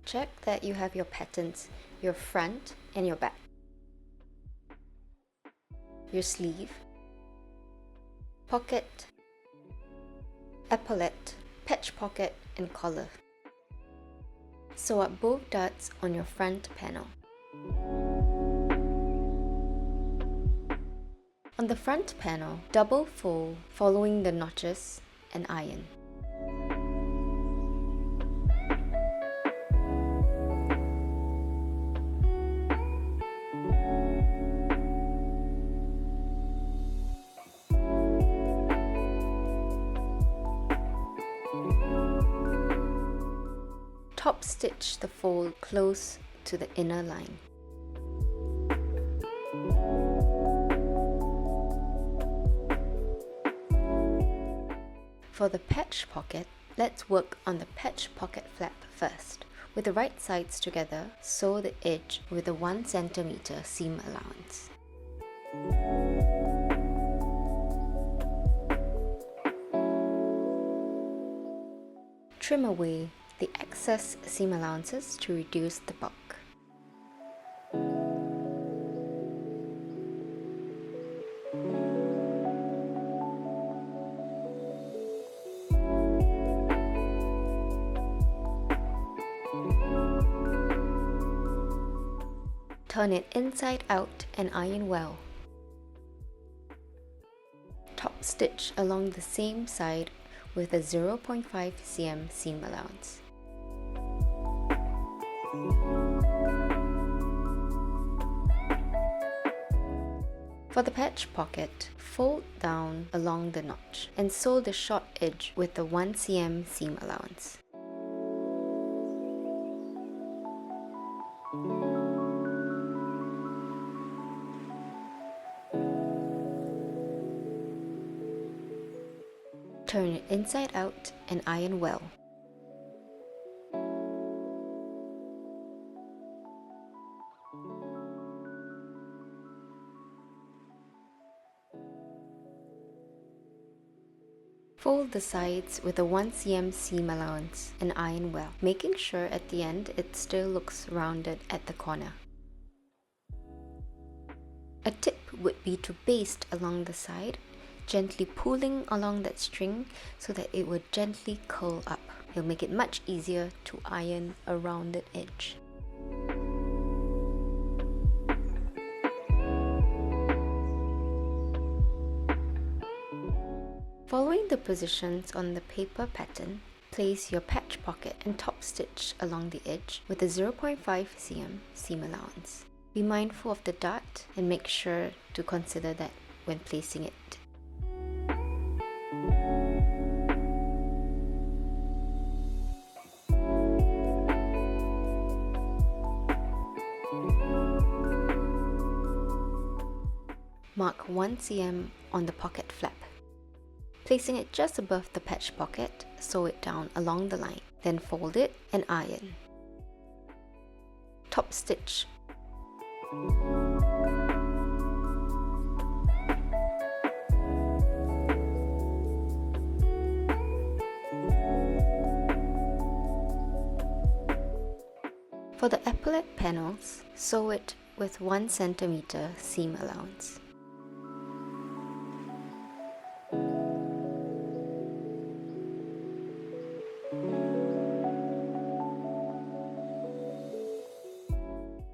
Check that you have your patterns, your front and your back, your sleeve, pocket, epaulette, patch pocket and collar. Sew up both darts on your front panel. On the front panel, double fold following the notches and iron. Top stitch the fold close to the inner line. For the patch pocket, let's work on the patch pocket flap first. With the right sides together, sew the edge with a 1 cm seam allowance. Trim away the excess seam allowances to reduce the bulk. Turn it inside out and iron well. Top stitch along the same side with a 0.5 cm seam allowance. For the patch pocket, fold down along the notch and sew the short edge with the 1 cm seam allowance. Turn it inside out and iron well. Fold the sides with a 1 cm seam allowance and iron well, making sure at the end it still looks rounded at the corner. A tip would be to baste along the side, gently pulling along that string so that it would gently curl up. It'll make it much easier to iron a rounded edge. Following the positions on the paper pattern, place your patch pocket and top stitch along the edge with a 0.5 cm seam allowance. Be mindful of the dart and make sure to consider that when placing it. Mark 1 cm on the pocket flap. Placing it just above the patch pocket, sew it down along the line, then fold it and iron. Top stitch. For the epaulette panels, sew it with 1 cm seam allowance.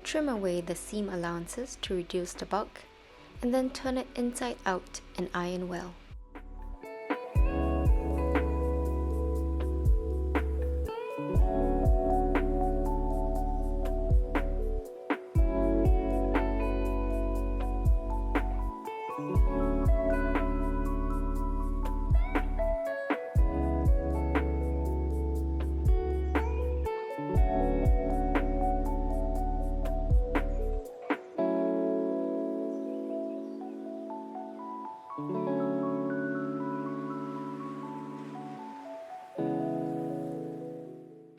Trim away the seam allowances to reduce the bulk, and then turn it inside out and iron well.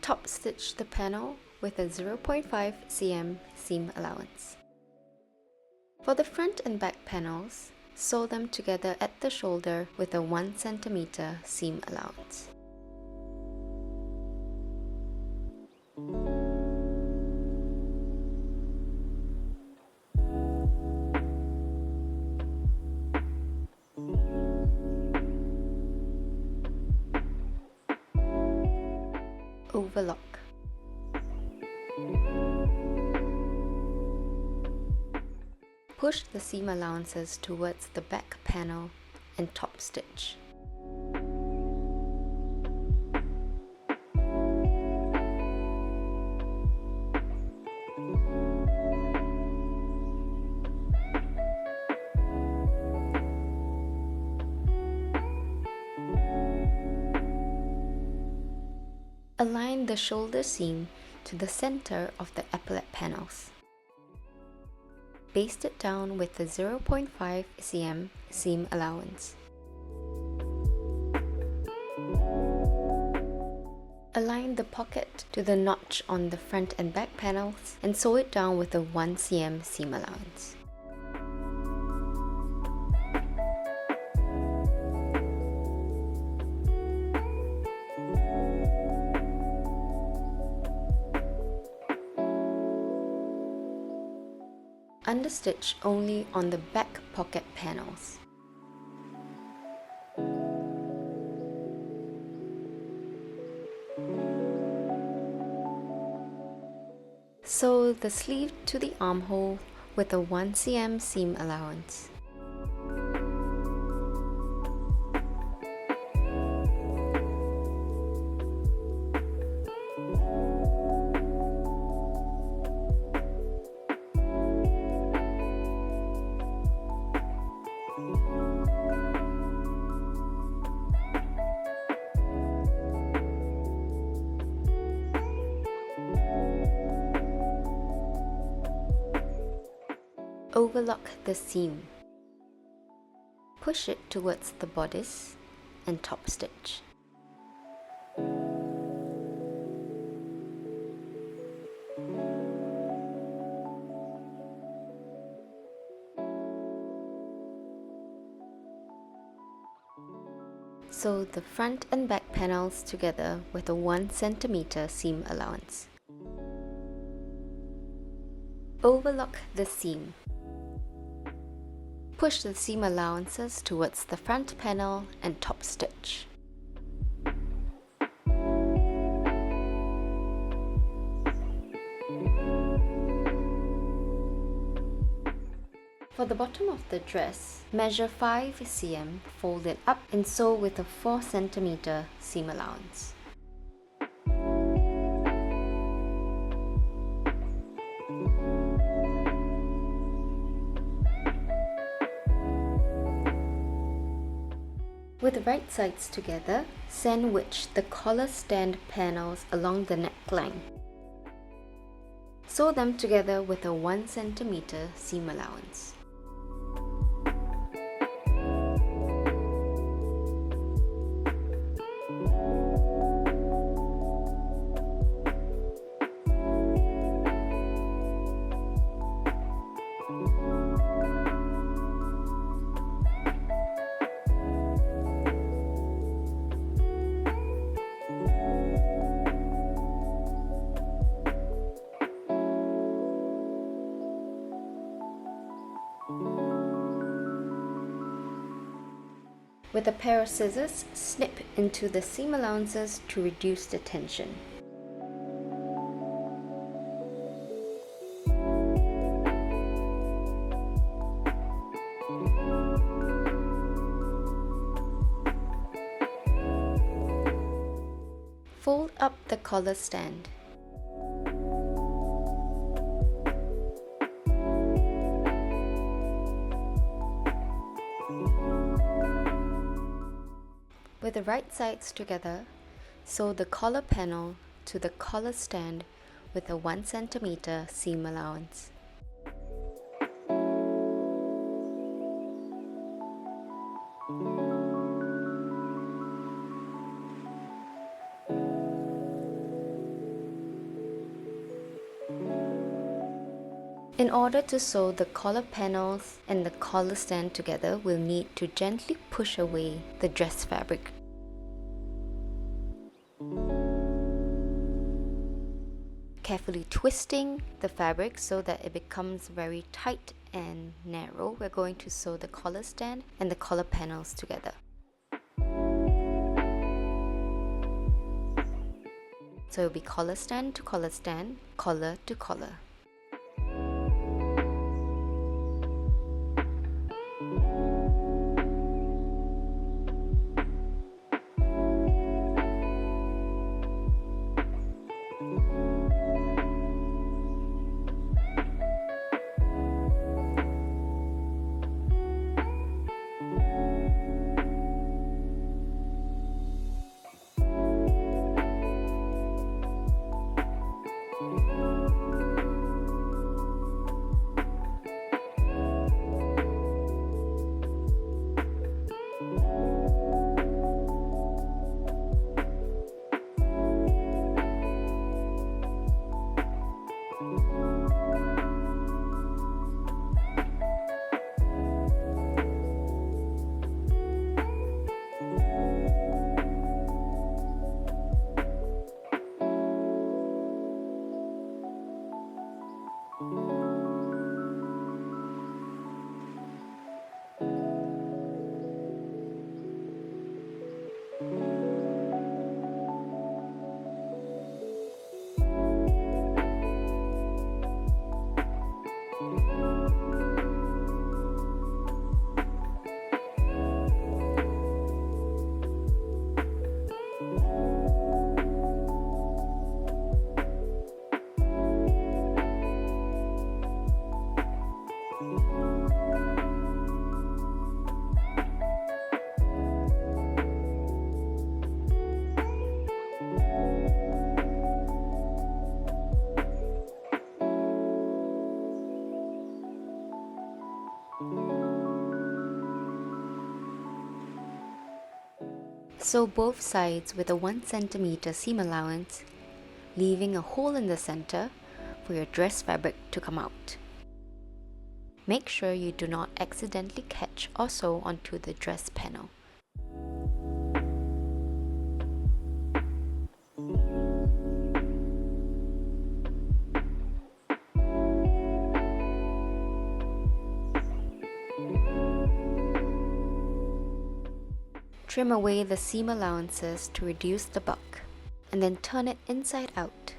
Top stitch the panel with a 0.5 cm seam allowance. For the front and back panels, Sew them together at the shoulder with a 1 cm seam allowance. Overlock. Push the seam allowances towards the back panel and top stitch. Align the shoulder seam to the center of the epaulette panels. Baste it down with the 0.5 cm seam allowance. Align the pocket to the notch on the front and back panels and sew it down with a 1 cm seam allowance. Understitch only on the back pocket panels. Sew the sleeve to the armhole with a 1 cm seam allowance. Overlock the seam. Push it towards the bodice and top stitch. Sew the front and back panels together with a 1 cm seam allowance. Overlock the seam. Push the seam allowances towards the front panel and top stitch. For the bottom of the dress, measure 5 cm, fold it up and sew with a 4 cm seam allowance. With the right sides together, sandwich the collar stand panels along the neckline. Sew them together with a 1 cm seam allowance. With a pair of scissors, snip into the seam allowances to reduce the tension. Fold up the collar stand. With the right sides together, sew the collar panel to the collar stand with a 1 cm seam allowance. In order to sew the collar panels and the collar stand together, we'll need to gently push away the dress fabric. Carefully twisting the fabric so that it becomes very tight and narrow, we're going to sew the collar stand and the collar panels together. So it'll be collar stand to collar stand, collar to collar. Sew both sides with a 1 cm seam allowance, leaving a hole in the center for your dress fabric to come out. Make sure you do not accidentally catch or sew onto the dress panel. Trim away the seam allowances to reduce the bulk, and then turn it inside out.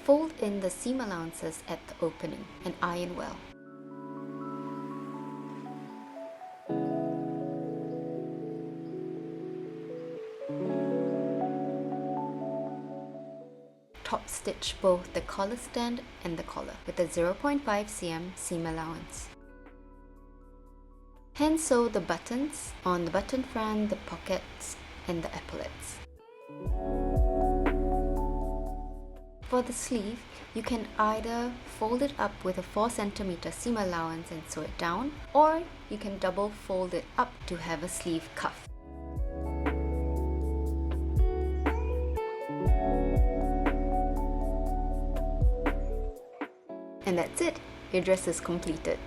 Fold in the seam allowances at the opening and iron well. Top stitch both the collar stand and the collar with a 0.5 cm seam allowance. Hand sew the buttons on the button front, the pockets and the epaulettes. For the sleeve, you can either fold it up with a 4 cm seam allowance and sew it down, or you can double fold it up to have a sleeve cuff. And that's it, your dress is completed.